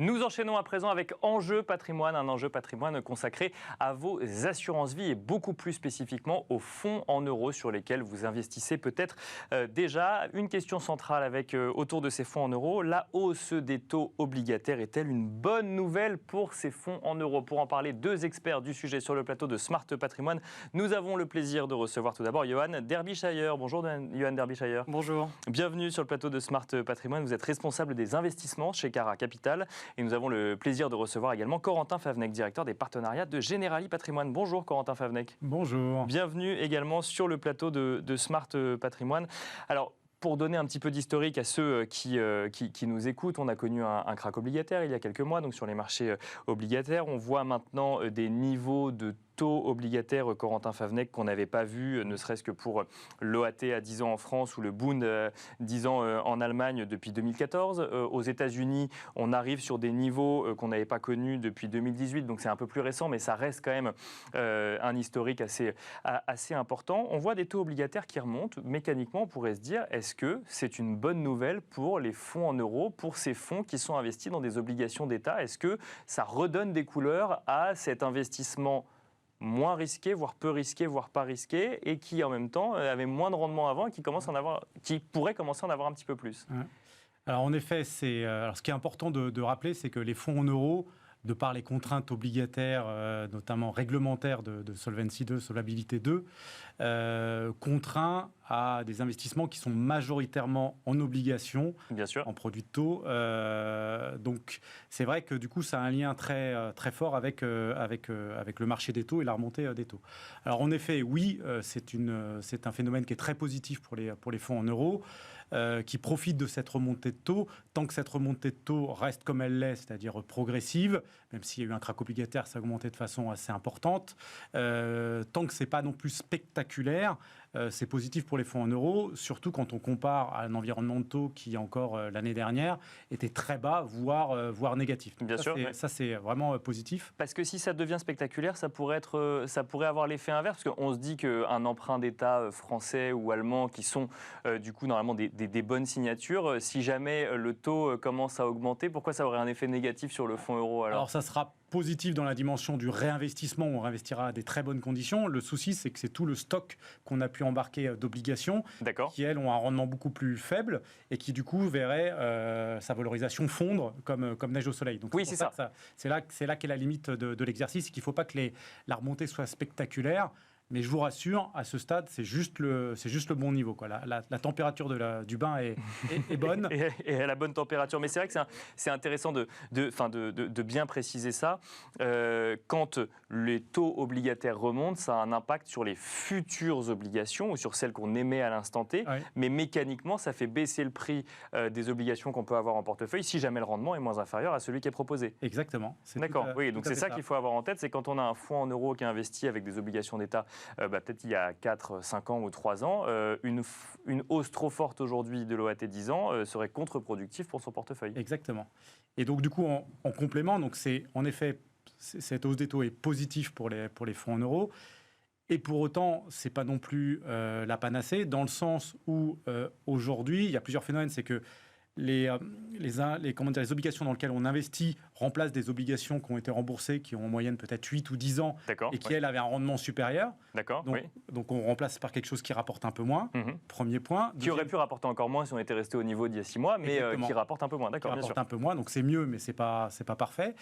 Nous enchaînons à présent avec Enjeu Patrimoine, un enjeu patrimoine consacré à vos assurances-vie et beaucoup plus spécifiquement aux fonds en euros sur lesquels vous investissez peut-être déjà. Une question centrale autour de ces fonds en euros, la hausse des taux obligataires est-elle une bonne nouvelle pour ces fonds en euros? Pour en parler, deux experts du sujet sur le plateau de Smart Patrimoine. Nous avons le plaisir de recevoir tout d'abord Johan Derbyshire. Bonjour Johan Derbyshire. Bonjour. Bienvenue sur le plateau de Smart Patrimoine. Vous êtes responsable des investissements chez Cara Capital. Et nous avons le plaisir de recevoir également Corentin Favnec, directeur des partenariats de Generali Patrimoine. Bonjour Corentin Favnec. Bonjour. Bienvenue également sur le plateau de Smart Patrimoine. Alors, pour donner un petit peu d'historique à ceux qui nous écoutent, on a connu un krach obligataire il y a quelques mois, donc sur les marchés obligataires. On voit maintenant des niveaux de taux obligataires, Corentin Favnec, qu'on n'avait pas vu, ne serait-ce que pour l'OAT à 10 ans en France ou le Bund 10 ans en Allemagne depuis 2014. Aux États-Unis, on arrive sur des niveaux qu'on n'avait pas connus depuis 2018, donc c'est un peu plus récent, mais ça reste quand même un historique assez important. On voit des taux obligataires qui remontent. Mécaniquement, on pourrait se dire, est-ce que c'est une bonne nouvelle pour les fonds en euros, pour ces fonds qui sont investis dans des obligations d'État? Est-ce que ça redonne des couleurs à cet investissement moins risqué, voire peu risqué, voire pas risqué, et qui en même temps avait moins de rendement avant et qui pourrait commencer à en avoir un petit peu plus? Alors en effet, ce qui est important de rappeler, c'est que les fonds en euros, de par les contraintes obligataires, notamment réglementaires de Solvency 2, Solvabilité 2, contraints à des investissements qui sont majoritairement en obligations, bien sûr, en produits de taux. Donc c'est vrai que du coup, ça a un lien très fort avec le marché des taux et la remontée des taux. Alors en effet, oui, c'est un phénomène qui est très positif pour les fonds en euros, qui profitent de cette remontée de taux. Tant que cette remontée de taux reste comme elle l'est, c'est-à-dire progressive, même s'il y a eu un krach obligataire, ça a augmenté de façon assez importante. Tant que ce n'est pas non plus spectaculaire, c'est positif pour les fonds en euros, surtout quand on compare à un environnement de taux qui, encore l'année dernière, était très bas, voire négatif. Bien sûr. Ça, c'est vraiment positif. Parce que si ça devient spectaculaire, ça pourrait avoir l'effet inverse, parce qu'on se dit qu'un emprunt d'État français ou allemand, qui sont du coup normalement des bonnes signatures, si jamais le taux commence à augmenter, pourquoi ça aurait un effet négatif sur le fonds euro alors? Alors ça sera positif dans la dimension du réinvestissement, où on réinvestira à des très bonnes conditions. Le souci, c'est que c'est tout le stock qu'on a pu embarquer d'obligations, qui, elles, ont un rendement beaucoup plus faible et qui, du coup, verraient sa valorisation fondre comme neige au soleil. Donc, oui, c'est ça. C'est là qu'est la limite de l'exercice, qu'il ne faut pas que la remontée soit spectaculaire. Mais je vous rassure, à ce stade, c'est juste le bon niveau, quoi. La température du bain est bonne. et à la bonne température. Mais c'est vrai que c'est intéressant de bien préciser ça. Quand les taux obligataires remontent, ça a un impact sur les futures obligations ou sur celles qu'on émet à l'instant T. Oui. Mais mécaniquement, ça fait baisser le prix des obligations qu'on peut avoir en portefeuille si jamais le rendement est moins inférieur à celui qui est proposé. Exactement. D'accord. Oui, donc c'est ça qu'il faut avoir en tête. C'est quand on a un fonds en euros qui est investi avec des obligations d'État, peut-être il y a 4, 5 ans ou 3 ans, une hausse trop forte aujourd'hui de l'OAT 10 ans serait contre-productive pour son portefeuille. Exactement. Et donc du coup, en complément, donc en effet, cette hausse des taux est positive pour les fonds en euros. Et pour autant, ce n'est pas non plus la panacée, dans le sens où aujourd'hui, il y a plusieurs phénomènes. C'est que les obligations dans lesquelles on investit remplacent des obligations qui ont été remboursées, qui ont en moyenne peut-être 8 ou 10 ans, et qui, elles, avaient un rendement supérieur. Donc on remplace par quelque chose qui rapporte un peu moins, premier point. Qui aurait pu rapporter encore moins si on était resté au niveau d'il y a 6 mois, mais qui rapporte un peu moins. D'accord, bien sûr. Qui rapporte un peu moins, donc c'est mieux, mais c'est pas parfait.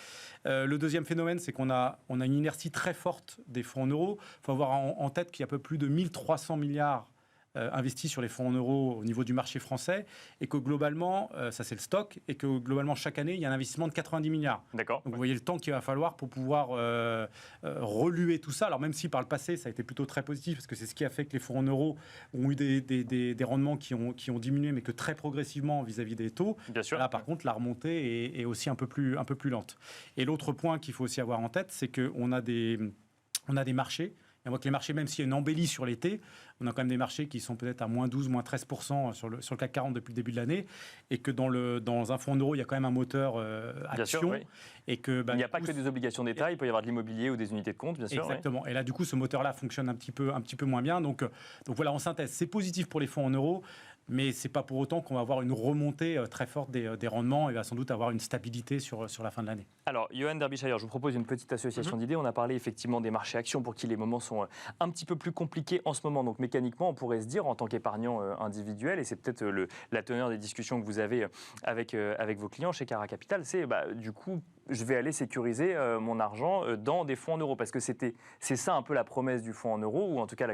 Le deuxième phénomène, c'est qu'on a une inertie très forte des fonds en euros. Il faut avoir en tête qu'il y a un peu plus de 1300 milliards investis sur les fonds en euros au niveau du marché français, et que globalement, ça c'est le stock, et que globalement chaque année, il y a un investissement de 90 milliards. D'accord. Donc vous voyez le temps qu'il va falloir pour pouvoir reluer tout ça. Alors même si par le passé, ça a été plutôt très positif, parce que c'est ce qui a fait que les fonds en euros ont eu des rendements qui ont diminué, mais que très progressivement vis-à-vis des taux. Bien sûr. Là, par contre, la remontée est aussi un peu plus lente. Et l'autre point qu'il faut aussi avoir en tête, c'est qu'on a des marchés. Et on voit que les marchés, même s'il y a une embellie sur l'été, on a quand même des marchés qui sont peut-être à moins 12, moins 13% sur le CAC 40 depuis le début de l'année, et que dans un fonds en euros, il y a quand même un moteur action. Sûr, oui. Et que, il n'y a pas que des obligations d'État, il peut y avoir de l'immobilier ou des unités de compte, bien sûr. Exactement. Oui. Et là, du coup, ce moteur-là fonctionne un petit peu moins bien. Donc voilà, en synthèse, c'est positif pour les fonds en euros, mais ce n'est pas pour autant qu'on va avoir une remontée très forte des rendements et va sans doute avoir une stabilité sur la fin de l'année. Alors, Johan Derbyshire, je vous propose une petite association d'idées. On a parlé effectivement des marchés actions pour qui les moments sont un petit peu plus compliqués en ce moment. Donc, mécaniquement, on pourrait se dire, en tant qu'épargnant individuel, et c'est peut-être la teneur des discussions que vous avez avec vos clients chez Cara Capital, c'est du coup, je vais aller sécuriser mon argent dans des fonds en euros. Parce que c'est ça un peu la promesse du fonds en euros, ou en tout cas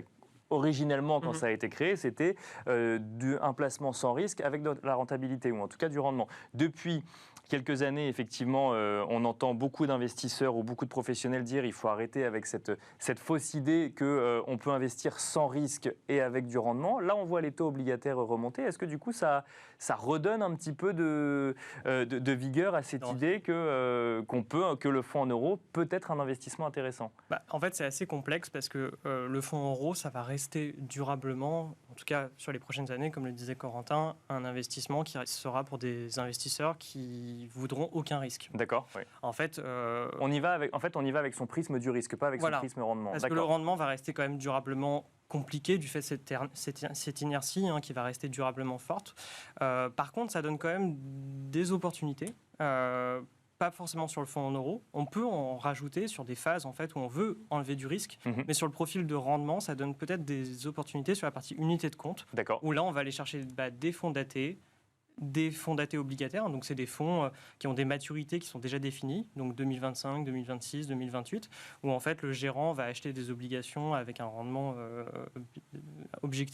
originellement, quand ça a été créé, c'était un placement sans risque avec de la rentabilité, ou en tout cas du rendement. Depuis quelques années, effectivement, on entend beaucoup d'investisseurs ou beaucoup de professionnels dire qu'il faut arrêter avec cette fausse idée qu'on peut investir sans risque et avec du rendement. Là, on voit les taux obligataires remonter. Est-ce que du coup, ça redonne un petit peu de vigueur à cette idée que le fonds en euros peut être un investissement intéressant? En fait, c'est assez complexe parce que le fonds en euros, ça va rester durablement, en tout cas sur les prochaines années, comme le disait Corentin, un investissement qui sera pour des investisseurs qui voudront aucun risque. D'accord. Oui. En fait, on y va avec son prisme du risque, pas avec son prisme rendement. Parce que le rendement va rester quand même durablement compliqué du fait de cette inertie qui va rester durablement forte. Par contre, ça donne quand même des opportunités. Pas forcément sur le fonds en euros. On peut en rajouter sur des phases en fait, où on veut enlever du risque, mais sur le profil de rendement, ça donne peut-être des opportunités sur la partie unité de compte, où là, on va aller chercher des fonds datés obligataires. Donc, c'est des fonds qui ont des maturités qui sont déjà définies, donc 2025, 2026, 2028, où en fait, le gérant va acheter des obligations avec un rendement,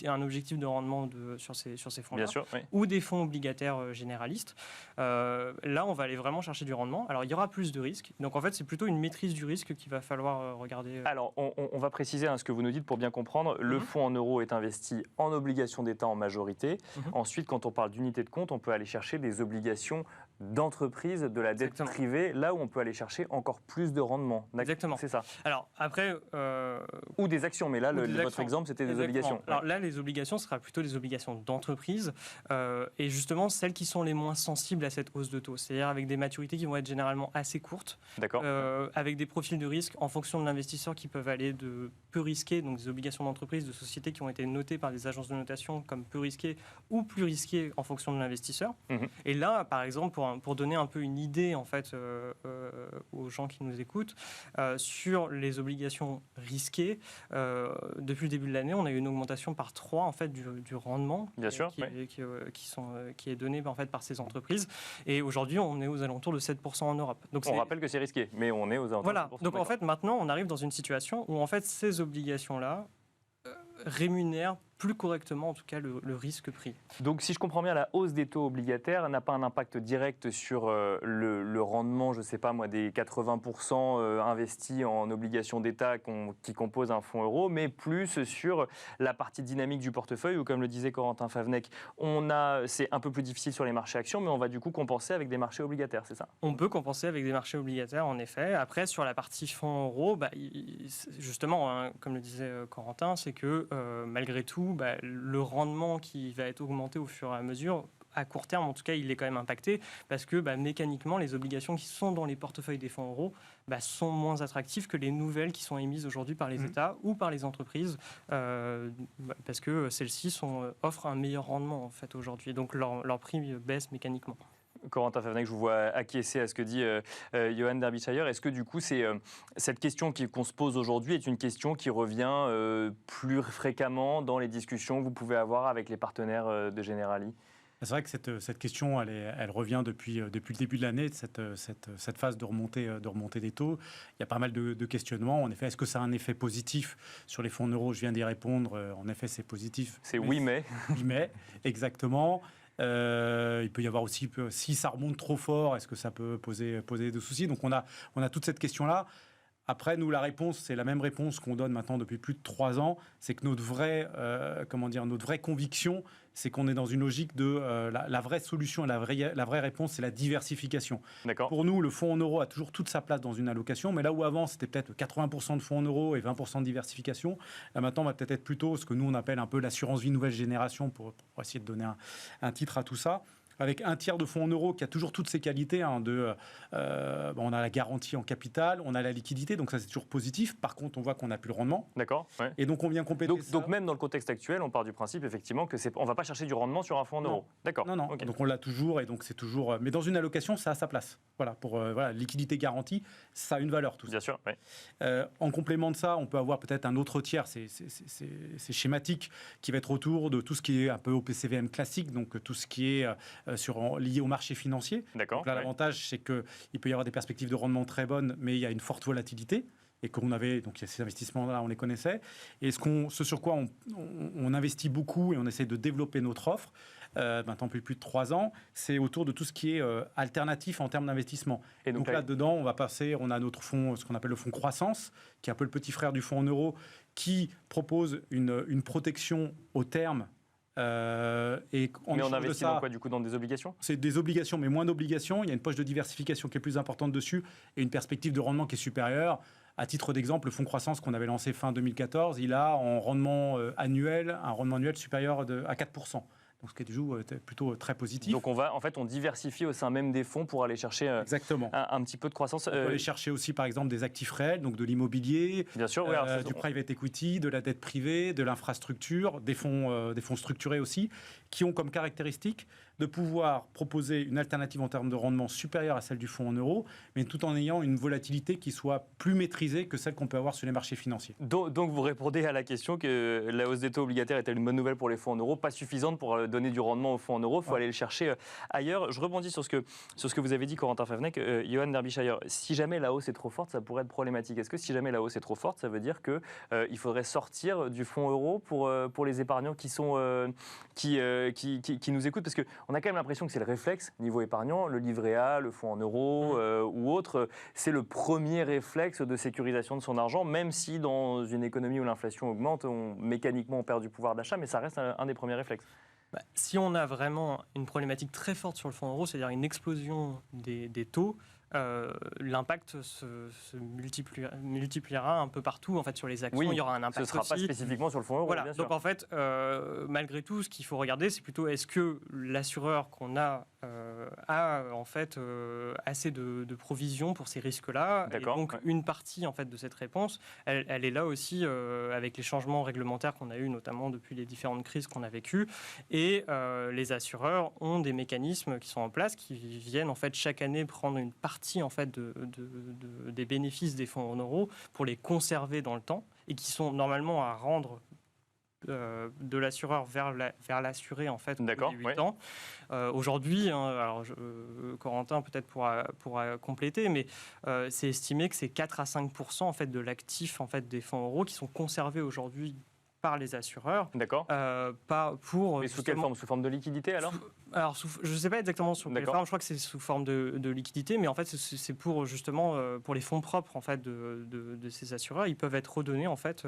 un objectif de rendement sur ces fonds-là. Bien sûr, oui. Ou des fonds obligataires généralistes. Là, on va aller vraiment chercher du rendement. Alors, il y aura plus de risques. Donc, en fait, c'est plutôt une maîtrise du risque qu'il va falloir regarder. Alors, on va préciser ce que vous nous dites pour bien comprendre. Le fonds en euros est investi en obligations d'État en majorité. Ensuite, quand on parle d'unité de compte, on peut aller chercher des obligations d'entreprise, de la dette privée, là où on peut aller chercher encore plus de rendement. Exactement. C'est ça. Alors, après... ou des actions, mais là, votre exemple, c'était des obligations. Alors là, les obligations, ce sera plutôt des obligations d'entreprise, et justement, celles qui sont les moins sensibles à cette hausse de taux, c'est-à-dire avec des maturités qui vont être généralement assez courtes, avec des profils de risque en fonction de l'investisseur qui peuvent aller de peu risqués, donc des obligations d'entreprise, de sociétés qui ont été notées par des agences de notation comme peu risquées ou plus risquées en fonction de l'investisseur. Et là, par exemple, pour donner un peu une idée en fait, aux gens qui nous écoutent, sur les obligations risquées, depuis le début de l'année, on a eu une augmentation par 3 en fait, du rendement qui est donné en fait, par ces entreprises. Et aujourd'hui, on est aux alentours de 7% en Europe. Donc, on rappelle que c'est risqué, mais on est aux alentours de 7%. Donc en fait, maintenant, on arrive dans une situation où en fait, ces obligations-là rémunèrent plus correctement, en tout cas, le risque pris. Donc, si je comprends bien, la hausse des taux obligataires n'a pas un impact direct sur le rendement, je ne sais pas moi, des 80% investis en obligations d'État qui composent un fonds euro, mais plus sur la partie dynamique du portefeuille, où, comme le disait Corentin Favnec, c'est un peu plus difficile sur les marchés actions, mais on va du coup compenser avec des marchés obligataires, c'est ça? On peut compenser avec des marchés obligataires, en effet. Après, sur la partie fonds euro, justement, comme le disait Corentin, c'est que malgré tout, le rendement qui va être augmenté au fur et à mesure, à court terme, en tout cas, il est quand même impacté parce que mécaniquement, les obligations qui sont dans les portefeuilles des fonds euros sont moins attractives que les nouvelles qui sont émises aujourd'hui par les États ou par les entreprises parce que celles-ci offrent un meilleur rendement en fait, aujourd'hui. Donc, leur prix baisse mécaniquement. Corentin Favnec, je vous vois acquiescer à ce que dit Johan Derbyshire. Est-ce que du coup, cette question qu'on se pose aujourd'hui est une question qui revient plus fréquemment dans les discussions que vous pouvez avoir avec les partenaires de Generali? C'est vrai que cette question, elle revient depuis le début de l'année, cette phase de remontée des taux. Il y a pas mal de questionnements. En effet, est-ce que ça a un effet positif sur les fonds en euros? Je viens d'y répondre. En effet, c'est positif. C'est oui, mais. Oui, mais, exactement. Il peut y avoir aussi, si ça remonte trop fort, est-ce que ça peut poser des soucis? Donc on a toute cette question-là. Après, nous, la réponse, c'est la même réponse qu'on donne maintenant depuis plus de 3 ans. C'est que notre vraie conviction, c'est qu'on est dans une logique de la vraie solution, la vraie réponse, c'est la diversification. Pour nous, le fonds en euros a toujours toute sa place dans une allocation, mais là où avant, c'était peut-être 80% de fonds en euros et 20% de diversification, là maintenant, on va peut-être plutôt ce que nous, on appelle un peu l'assurance vie nouvelle génération pour essayer de donner un titre à tout ça. avec un tiers de fonds en euros qui a toujours toutes ses qualités. On a la garantie en capital, on a la liquidité, donc ça c'est toujours positif. Par contre, on voit qu'on n'a plus le rendement. D'accord. Ouais. Et donc on vient compléter ça. Donc même dans le contexte actuel, on part du principe effectivement que on ne va pas chercher du rendement sur un fonds en euros. D'accord. Non. Okay. Donc on l'a toujours et donc c'est toujours. Mais dans une allocation, ça a sa place. Voilà, pour liquidité garantie, ça a une valeur tout ça. Bien sûr. Oui. En complément de ça, on peut avoir peut-être un autre tiers, c'est schématique, qui va être autour de tout ce qui est un peu au PCVM classique, donc tout ce qui est lié au marché financier. D'accord. Donc là, l'avantage, c'est qu'il peut y avoir des perspectives de rendement très bonnes, mais il y a une forte volatilité. Et qu'on avait, donc ces investissements-là, on les connaissait. Et ce sur quoi on investit beaucoup et on essaie de développer notre offre, maintenant plus de 3 ans, c'est autour de tout ce qui est alternatif en termes d'investissement. Et donc là-dedans, on a notre fonds, ce qu'on appelle le fonds croissance, qui est un peu le petit frère du fonds en euros, qui propose une protection au terme. Mais on investit dans quoi, du coup, dans des obligations ? C'est des obligations, mais moins d'obligations. Il y a une poche de diversification qui est plus importante dessus et une perspective de rendement qui est supérieure. À titre d'exemple, le fonds croissance qu'on avait lancé fin 2014, il a en rendement annuel, un rendement annuel supérieur à 4%. Donc ce qui est plutôt très positif. Donc on diversifie au sein même des fonds pour aller chercher un petit peu de croissance. On peut aller chercher aussi par exemple des actifs réels, donc de l'immobilier, bien sûr, du private equity, de la dette privée, de l'infrastructure, des fonds structurés aussi, qui ont comme caractéristique de pouvoir proposer une alternative en termes de rendement supérieure à celle du fonds en euros, mais tout en ayant une volatilité qui soit plus maîtrisée que celle qu'on peut avoir sur les marchés financiers. Donc vous répondez à la question que la hausse des taux obligataires est-elle une bonne nouvelle pour les fonds en euros, pas suffisante pour donner du rendement aux fonds en euros, il faut aller le chercher ailleurs. Je rebondis sur ce que vous avez dit, Corentin Favennec, Johan Derbyshire. Si jamais la hausse est trop forte, ça pourrait être problématique. Est-ce que si jamais la hausse est trop forte, ça veut dire qu'il faudrait sortir du fonds euro pour les épargnants qui nous écoutent? Parce qu'on a quand même l'impression que c'est le réflexe, niveau épargnant, le livret A, le fonds en euros ou autre, c'est le premier réflexe de sécurisation de son argent, même si dans une économie où l'inflation augmente, mécaniquement on perd du pouvoir d'achat, mais ça reste un des premiers réflexes. Si on a vraiment une problématique très forte sur le fonds euro, c'est-à-dire une explosion des taux, l'impact se multipliera un peu partout. En fait, sur les actions, il y aura un impact. Ce ne sera pas spécifiquement sur le fonds euro. Voilà. Bien sûr. Donc en fait, malgré tout, ce qu'il faut regarder, c'est plutôt est-ce que l'assureur qu'on a en fait assez de provisions pour ces risques-là. Et donc une partie en fait de cette réponse, elle est là aussi avec les changements réglementaires qu'on a eu, notamment depuis les différentes crises qu'on a vécues. Et les assureurs ont des mécanismes qui sont en place, qui viennent en fait chaque année prendre une partie en fait des bénéfices des fonds en euros pour les conserver dans le temps et qui sont normalement à rendre de l'assureur vers l'assuré en fait au bout de 8 ans. Aujourd'hui, Corentin peut-être pourra compléter, mais c'est estimé que c'est 4 à 5% en fait de l'actif en fait des fonds euros qui sont conservés aujourd'hui par les assureurs. D'accord. Pas pour. Mais sous quelle forme? Sous forme de liquidité alors? Je ne sais pas exactement sous quelle forme. Je crois que c'est sous forme de liquidité, mais en fait c'est pour justement pour les fonds propres en fait de ces assureurs. Ils peuvent être redonnés en fait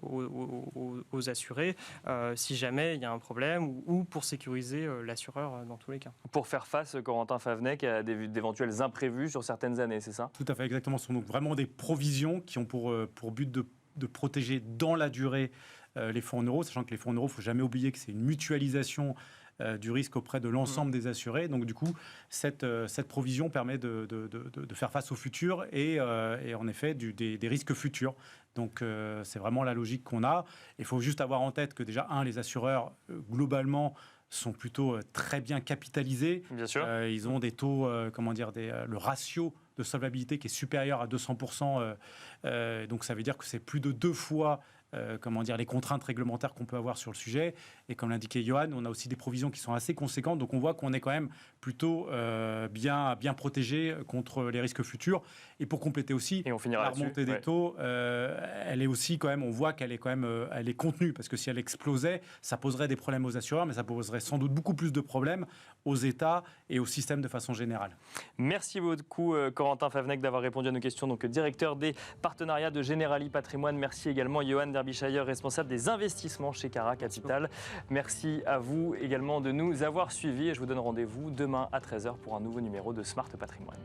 aux assurés si jamais il y a un problème ou pour sécuriser l'assureur dans tous les cas. Pour faire face, Corentin Favennec, à d'éventuels imprévus sur certaines années, c'est ça? Tout à fait, exactement. Ce sont donc vraiment des provisions qui ont pour but de protéger dans la durée les fonds en euros, sachant que les fonds en euros, il ne faut jamais oublier que c'est une mutualisation du risque auprès de l'ensemble des assurés. Donc du coup, cette provision permet de faire face au futur et en effet des risques futurs. Donc c'est vraiment la logique qu'on a. Il faut juste avoir en tête que déjà, les assureurs, globalement, sont plutôt très bien capitalisés. Bien sûr. Ils ont des taux, le ratio de solvabilité qui est supérieur à 200%. Donc ça veut dire que c'est plus de 2 fois les contraintes réglementaires qu'on peut avoir sur le sujet. Et comme l'indiquait Johan, on a aussi des provisions qui sont assez conséquentes. Donc on voit qu'on est quand même plutôt bien protégé contre les risques futurs. Et pour compléter aussi, la remontée des taux, elle est aussi quand même, on voit qu'elle est quand même elle est contenue. Parce que si elle explosait, ça poserait des problèmes aux assureurs, mais ça poserait sans doute beaucoup plus de problèmes aux États et au système de façon générale. Merci beaucoup Corentin Favennec d'avoir répondu à nos questions. Donc directeur des partenariats de Generali Patrimoine. Merci également Johan Derbyshire, responsable des investissements chez Cara Capital. Merci à vous également de nous avoir suivis et je vous donne rendez-vous demain à 13h pour un nouveau numéro de Smart Patrimoine.